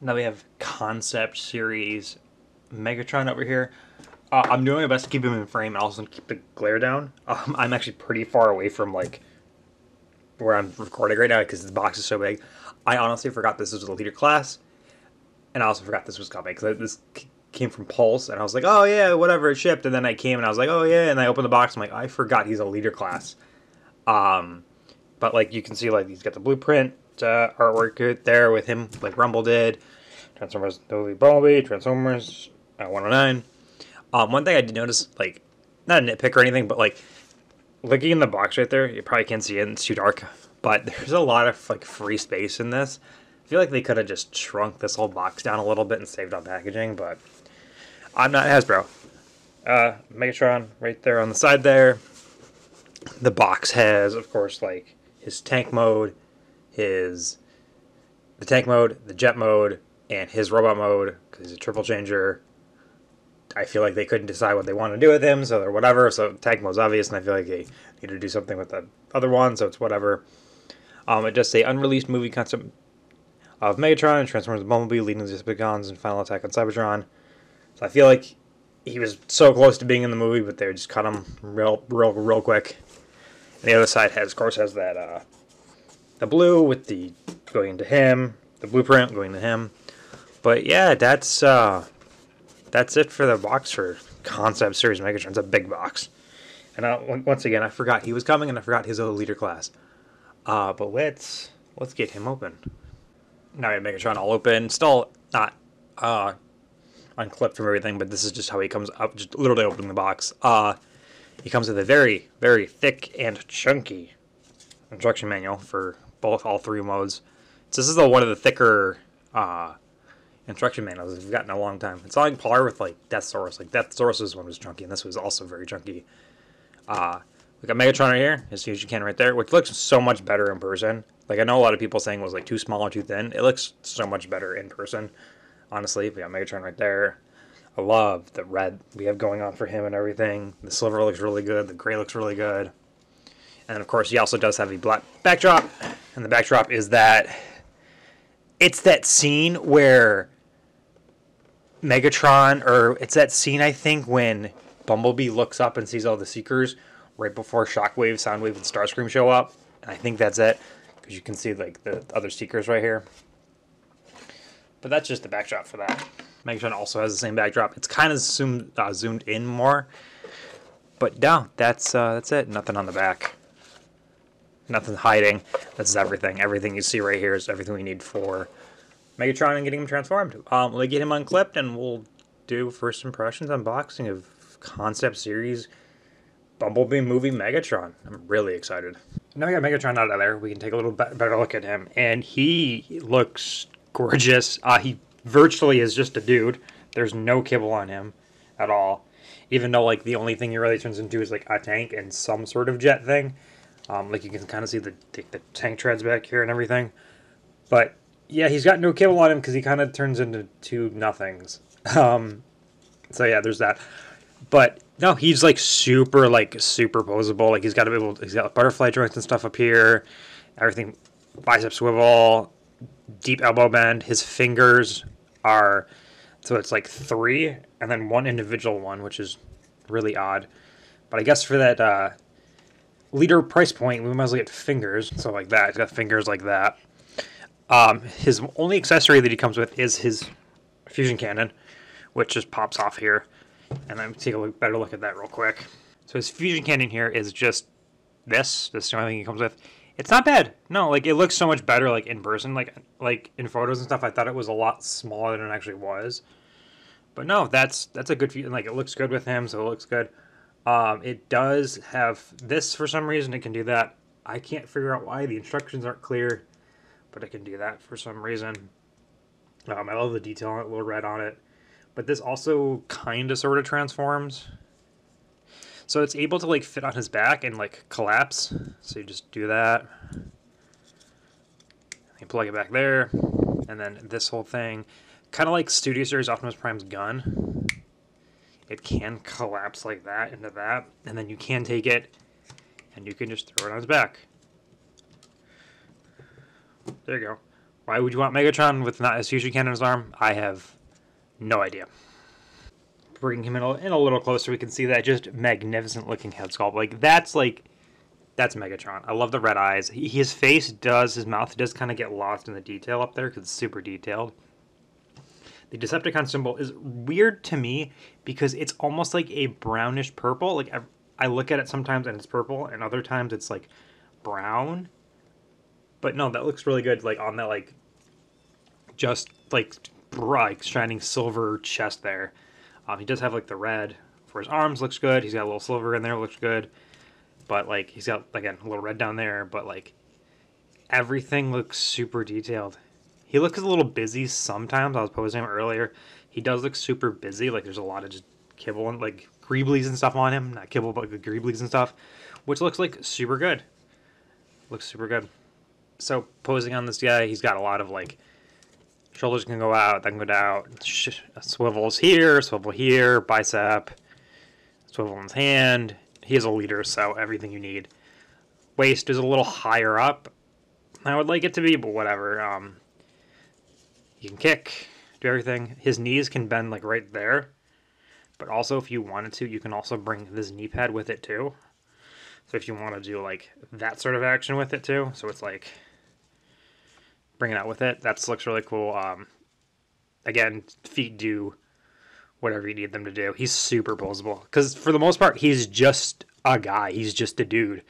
Now we have Concept Series Megatron over here. I'm doing my best to keep him in frame and also keep the glare down. I'm actually pretty far away from like where I'm recording right now because the box is so big. I honestly forgot this was a leader class, and I also forgot this was coming because this came from Pulse, and I was like, oh yeah, whatever, it shipped. And then I came and I was like, oh yeah, and I opened the box. I'm like, I forgot he's a leader class. But like you can see, like he's got the blueprint artwork right there with him, like Rumble did. Transformers, Bumblebee, Transformers 109. One thing I did notice, like, not a nitpick or anything, but like looking in the box right there, you probably can't see it; it's too dark. But there's a lot of like free space in this. I feel like they could have just shrunk this whole box down a little bit and saved on packaging, but I'm not Hasbro. Megatron right there on the side there. The box has, of course, like his tank mode, the tank mode, the jet mode, and his robot mode, because he's a triple changer. I feel like they couldn't decide what they want to do with him, so they're whatever. So tank mode's obvious, and I feel like they need to do something with the other one, so it's whatever. It just say unreleased movie concept of Megatron and Transformers Bumblebee leading the Decepticons and Final Attack on Cybertron. So I feel like he was so close to being in the movie, but they just cut him real quick. And the other side has, of course, has that the blue with the going to him, the blueprint going to him. But yeah, that's it for the box for Concept Series Megatron. It's a big box. And once again, I forgot he was coming, and I forgot his other leader class. But let's get him open. Now we have Megatron all open. Still not unclipped from everything, but this is just how he comes up, just literally opening the box. He comes with a very, very thick and chunky instruction manual for all three modes. So this is one of the thicker instruction manuals we've gotten in a long time. It's on par with like Deathsaurus. Like Deathsaurus' one was chunky, and this was also very chunky. We got Megatron right here, his fusion cannon right there, which looks so much better in person. Like I know a lot of people saying it was like too small or too thin. It looks so much better in person. Honestly, we got Megatron right there. I love the red we have going on for him and everything. The silver looks really good. The gray looks really good. And of course, he also does have a black backdrop. And the backdrop is that it's that scene where Megatron, or it's that scene I think when Bumblebee looks up and sees all the Seekers right before Shockwave, Soundwave, and Starscream show up. And I think that's it, because you can see like the other Seekers right here. But that's just the backdrop for that. Megatron also has the same backdrop. It's kind of zoomed in more. But no, that's it. Nothing on the back. Nothing hiding. That's everything. Everything you see right here is everything we need for Megatron and getting him transformed. We'll get him unclipped, and we'll do first impressions unboxing of Concept Series Bumblebee movie Megatron. I'm really excited. Now we got Megatron out of there. We can take a little better look at him, and he looks gorgeous. He virtually is just a dude. There's no kibble on him at all. Even though like the only thing he really turns into is like a tank and some sort of jet thing. Like you can kind of see the tank treads back here and everything. But yeah, he's got no kibble on him because he kind of turns into two nothings. So yeah, there's that. But no, he's like super posable. Like he's got butterfly joints and stuff up here. Everything, bicep swivel, deep elbow bend. His fingers are, so it's like 3 and then 1 individual one, which is really odd. But I guess for that leader price point, we might as well get fingers. So like that, he's got fingers like that. His only accessory that he comes with is his fusion cannon, which just pops off here. And let me take a better look at that real quick. So his fusion cannon here is just this. This is the only thing he comes with. It's not bad. No, like it looks so much better like in person. Like in photos and stuff, I thought it was a lot smaller than it actually was. But no, that's a good fusion. Like it looks good with him, so it looks good. It does have this for some reason. It can do that. I can't figure out why. The instructions aren't clear, but it can do that for some reason. I love the detail on it, a little red on it. But this also kind of sort of transforms. So it's able to like fit on his back and like collapse. So you just do that. You plug it back there. And then this whole thing, kind of like Studio Series Optimus Prime's gun. It can collapse like that into that. And then you can take it and you can just throw it on his back. There you go. Why would you want Megatron with not as huge a cannon in his arm? I have no idea. Bringing him in a little closer, we can see that just magnificent looking head sculpt. That's Megatron. I love the red eyes. His mouth does kind of get lost in the detail up there because it's super detailed. The Decepticon symbol is weird to me because it's almost like a brownish purple. Like I look at it sometimes and it's purple, and other times it's like brown. But no, that looks really good. Like on that, like just like bright shining silver chest there. He does have like the red for his arms, looks good. He's got a little silver in there, looks good. But like he's got, again, a little red down there. But like everything looks super detailed. He looks a little busy sometimes. I was posing him earlier. He does look super busy. Like there's a lot of just kibble and like greeblies and stuff on him. Not kibble, but like greeblies and stuff, which looks like super good. Looks super good. So posing on this guy, he's got a lot of like shoulders can go out, then go down. Swivels here, swivel here, bicep, swivel in his hand. He is a leader, so everything you need. Waist is a little higher up. I would like it to be, but whatever. You can kick, do everything. His knees can bend like right there. But also, if you wanted to, you can also bring this knee pad with it too. So if you want to do like that sort of action with it too, so it's like bring it out with it. That looks really cool. Again, feet do whatever you need them to do. He's super posable because for the most part, he's just a guy. He's just a dude.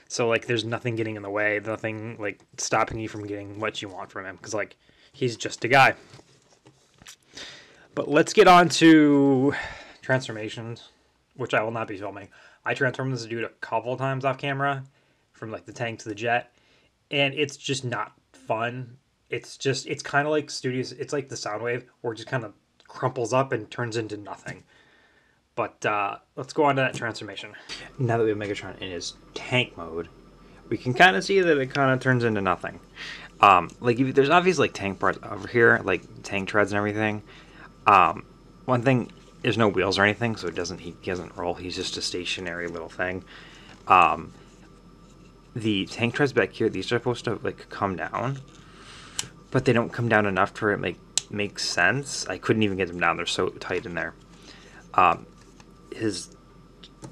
So like, there's nothing getting in the way. Nothing like stopping you from getting what you want from him because like he's just a guy. But let's get on to transformations, which I will not be filming. I transformed this dude a couple times off camera, from like the tank to the jet, and it's just not fun. It's kind of like Studios. It's like the Soundwave, where it just kind of crumples up and turns into nothing. But let's go on to that transformation. Now that we have Megatron in his tank mode, we can kind of see that it kind of turns into nothing. Like there's obviously like tank parts over here, like tank treads and everything. One thing, there's no wheels or anything, so he doesn't roll. He's just a stationary little thing. The tank treads back here, these are supposed to like come down, but they don't come down enough for it make sense. I couldn't even get them down. They're so tight in there.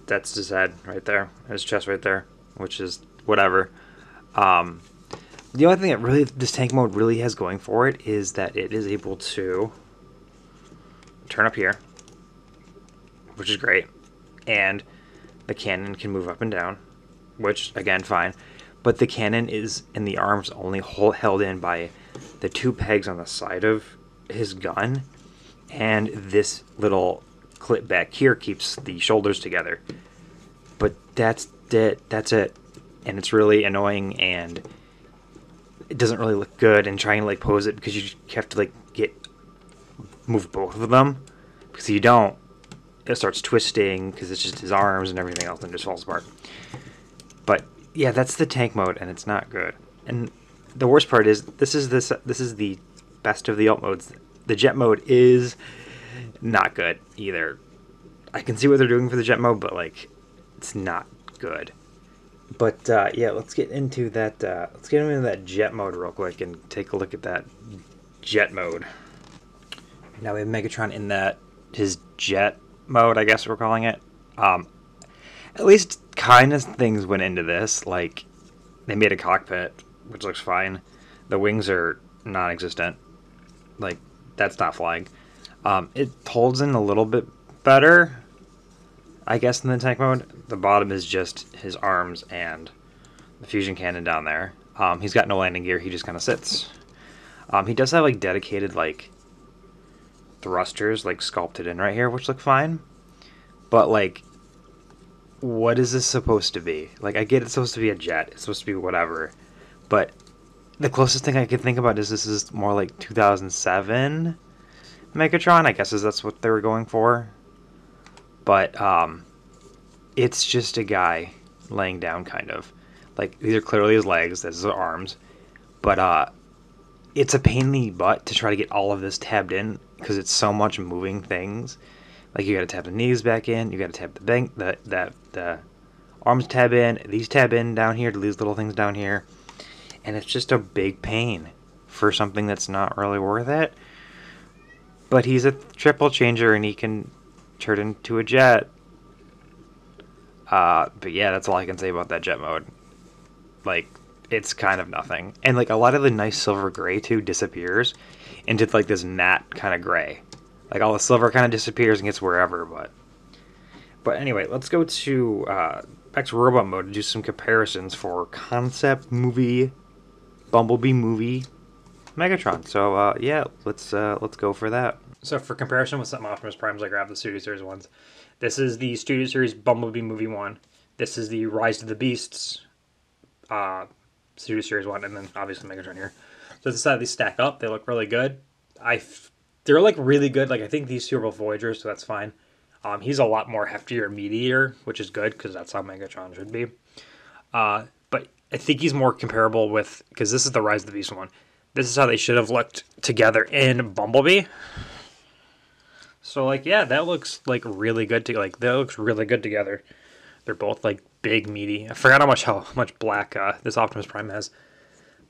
That's his head right there, his chest right there, which is whatever. The only thing that really this tank mode really has going for it is that it is able to turn up here, which is great, and the cannon can move up and down, which again fine, but the cannon is in the arms only held in by the two pegs on the side of his gun, and this little clip back here keeps the shoulders together. But that's it, and it's really annoying, and it doesn't really look good. And trying to like pose it, because you have to like move both of them, because if you don't, it starts twisting because it's just his arms and everything else, and just falls apart. But yeah, that's the tank mode, and it's not good. And the worst part is this is the best of the alt modes. The jet mode is not good either. I can see what they're doing for the jet mode, but like it's not good. But yeah, let's get into that. Let's get into that jet mode real quick and take a look at that jet mode. Now we have Megatron in his jet mode, I guess we're calling it. At least kind of things went into this. Like they made a cockpit, which looks fine. The wings are non-existent. Like that's not flying. It holds in a little bit better, I guess, in the tank mode. The bottom is just his arms and the fusion cannon down there. He's got no landing gear. He just kind of sits. He does have like dedicated like thrusters like sculpted in right here, which look fine. But like, what is this supposed to be? Like, I get it's supposed to be a jet. It's supposed to be whatever. But the closest thing I could think about is this is more like 2007 Megatron. I guess that's what they were going for. But it's just a guy laying down, kind of. Like, these are clearly his legs. This is his arms. But it's a pain in the butt to try to get all of this tabbed in, because it's so much moving things. Like, you gotta tab the knees back in. You gotta tab the arms tab in. These tab in down here to these little things down here. And it's just a big pain. for something that's not really worth it. But he's a triple changer and he can turn into a jet. But yeah, that's all I can say about that jet mode. Like, it's kind of nothing. And like a lot of the nice silver gray too disappears into like this matte kind of gray. Like all the silver kind of disappears and gets wherever, but anyway, let's go to back to robot mode and do some comparisons for concept movie, Bumblebee movie, Megatron. So yeah, let's go for that. So for comparison with some Optimus Primes, I grabbed the Studio Series ones. This is the Studio Series Bumblebee movie 1. This is the Rise of the Beasts Studio Series 1, and then obviously Megatron here. So this is how they stack up. They look really good. They're like really good. Like I think these two are both Voyagers, so that's fine. He's a lot more heftier, meatier, which is good because that's how Megatron should be. But I think he's more comparable with, because this is the Rise of the Beast one. This is how they should have looked together in Bumblebee. So like, yeah, that looks like really good. That looks really good together. They're both like big, meaty. I forgot how much black this Optimus Prime has.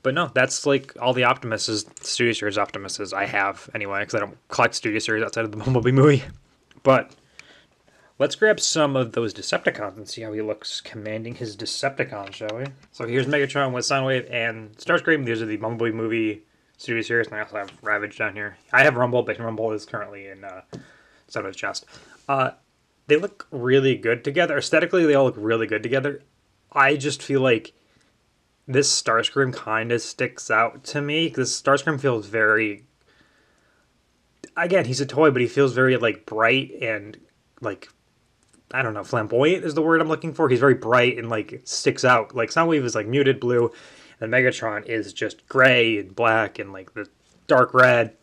But no, that's like all the Studio Series Optimuses I have anyway, because I don't collect Studio Series outside of the Bumblebee movie. But let's grab some of those Decepticons and see how he looks commanding his Decepticons, shall we? So here's Megatron with Soundwave and Starscream. These are the Bumblebee movie Studio Series, and I also have Ravage down here. I have Rumble, but Rumble is currently in Soundwave's chest. They look really good together. Aesthetically, they all look really good together. I just feel like this Starscream kind of sticks out to me, because Starscream feels very... Again, he's a toy, but he feels very, like, bright and, like, I don't know, flamboyant is the word I'm looking for. He's very bright and, like, sticks out. Like, Soundwave is, like, muted blue, and Megatron is just gray and black and, like, the dark red.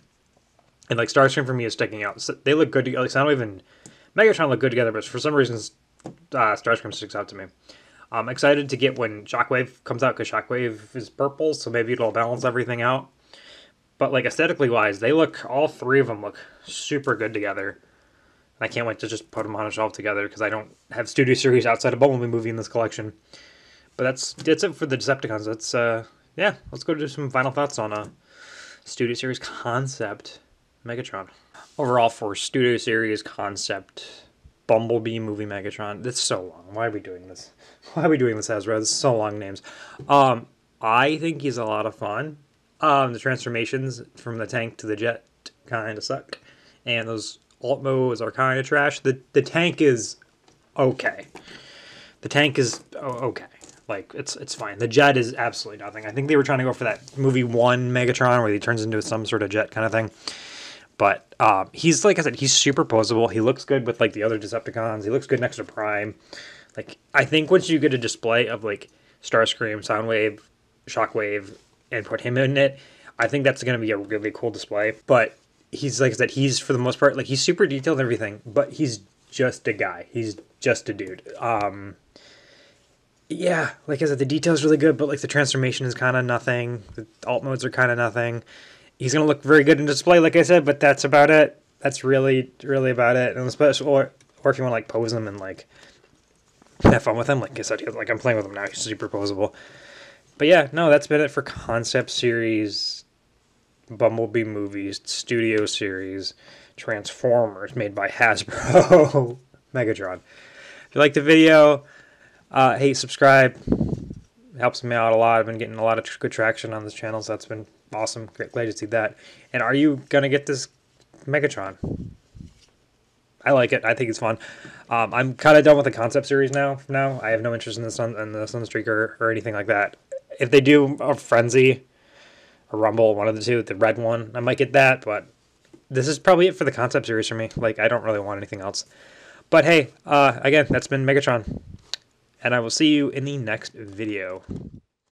And, like, Starscream for me is sticking out. So they look good together. Like, Soundwave and Megatron look good together, but for some reason, Starscream sticks out to me. I'm excited to get when Shockwave comes out, because Shockwave is purple, so maybe it'll balance everything out. But, like, aesthetically wise, all three of them look super good together. And I can't wait to just put them on a shelf together, because I don't have Studio Series outside of Bumblebee movie in this collection. But that's it for the Decepticons. Yeah, let's go do some final thoughts on a Studio Series concept Megatron. Overall, for Studio Series concept Bumblebee movie Megatron, it's so long. Why are we doing this? Why are we doing this, Hasbro? This is so long names. I think he's a lot of fun. The transformations from the tank to the jet kind of suck. And those alt modes are kind of trash. The tank is okay. The tank is okay. Like, it's fine. The jet is absolutely nothing. I think they were trying to go for that movie 1 Megatron where he turns into some sort of jet kind of thing. But he's, like I said, he's super posable. He looks good with, like, the other Decepticons. He looks good next to Prime. Like, I think once you get a display of, like, Starscream, Soundwave, Shockwave, and put him in it, I think that's going to be a really cool display. But he's, like I said, he's, for the most part, like, he's super detailed and everything, but he's just a guy. He's just a dude. Yeah, like I said, the detail's really good, but, like, the transformation is kind of nothing. The alt modes are kind of nothing. He's going to look very good in display, like I said, but that's about it. That's really, really about it. And especially, or if you want to, like, pose him and, like, have fun with him, like I said, like, I'm playing with him now. He's super posable. But yeah, no, that's been it for Concept Series, Bumblebee Movies, Studio Series, Transformers, made by Hasbro, Megatron. If you liked the video, hey, subscribe. It helps me out a lot. I've been getting a lot of good traction on this channel, so that's been awesome. Glad to see that. And are you going to get this Megatron? I like it. I think it's fun. I'm kind of done with the Concept Series now. I have no interest in the Sunstreaker or anything like that. If they do a Frenzy, a Rumble, one of the two, the red one, I might get that. But this is probably it for the Concept Series for me. Like, I don't really want anything else. But hey, again, that's been Megatron. And I will see you in the next video.